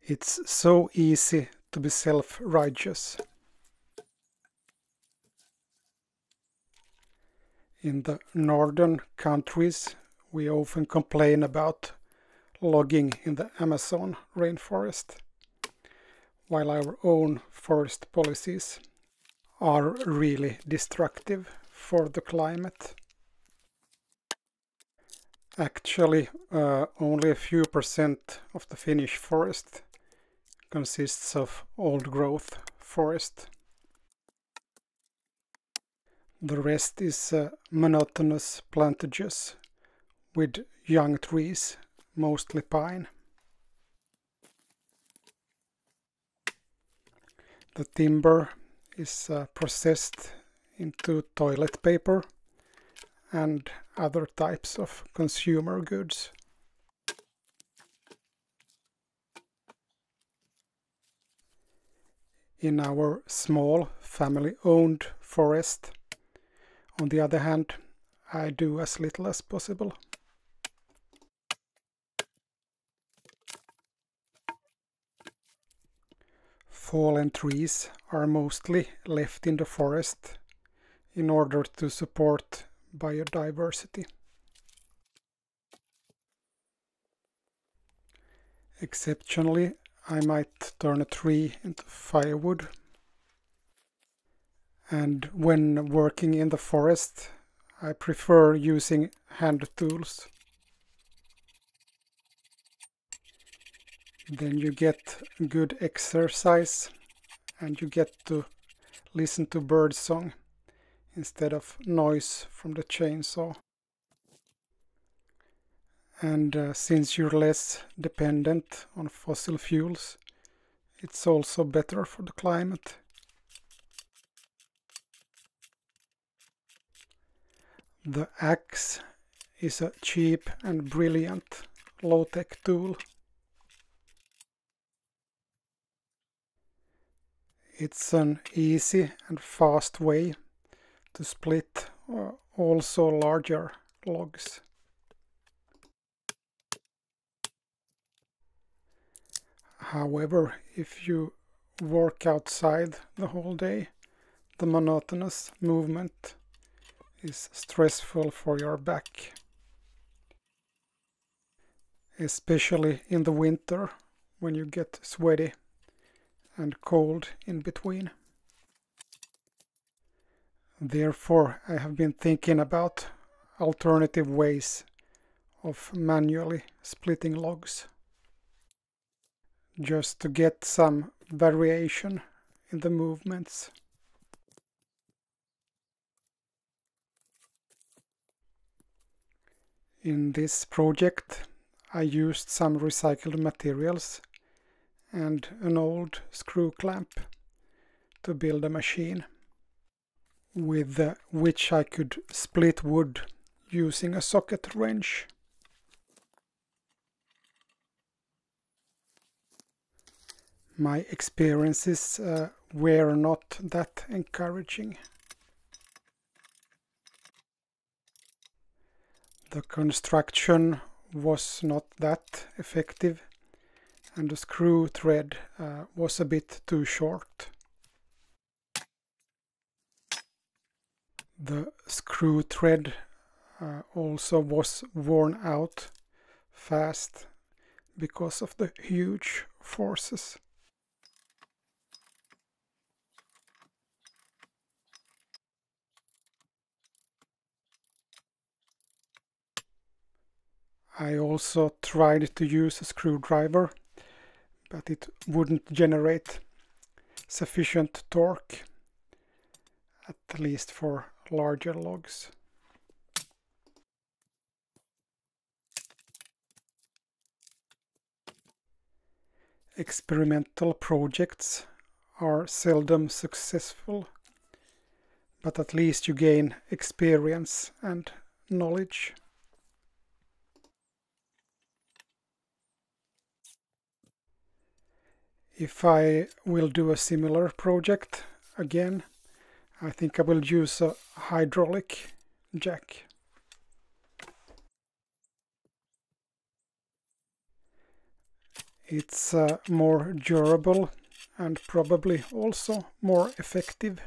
It's so easy to be self-righteous. In the northern countries, we often complain about logging in the Amazon rainforest, while our own forest policies are really destructive for the climate. Actually, only a few percent of the Finnish forest consists of old-growth forest. The rest is monotonous plantages with young trees, mostly pine. The timber is processed into toilet paper and other types of consumer goods. In our small family-owned forest, on the other hand, I do as little as possible. Fallen trees are mostly left in the forest in order to support biodiversity. Exceptionally, I might turn a tree into firewood. And when working in the forest, I prefer using hand tools. Then you get good exercise and you get to listen to birdsong instead of noise from the chainsaw. And since you're less dependent on fossil fuels, it's also better for the climate. The axe is a cheap and brilliant low-tech tool. It's an easy and fast way to split also larger logs. However, if you work outside the whole day, the monotonous movement is stressful for your back. Especially in the winter, when you get sweaty and cold in between. Therefore, I have been thinking about alternative ways of manually splitting logs, just to get some variation in the movements. In this project, I used some recycled materials and an old screw clamp to build a machine, with which I could split wood using a socket wrench. My experiences were not that encouraging. The construction was not that effective, and the screw thread was a bit too short. The screw thread also was worn out fast because of the huge forces. I also tried to use a screwdriver, but it wouldn't generate sufficient torque, at least for larger logs. Experimental projects are seldom successful, but at least you gain experience and knowledge. If I will do a similar project again, I think I will use a hydraulic jack. It's more durable and probably also more effective.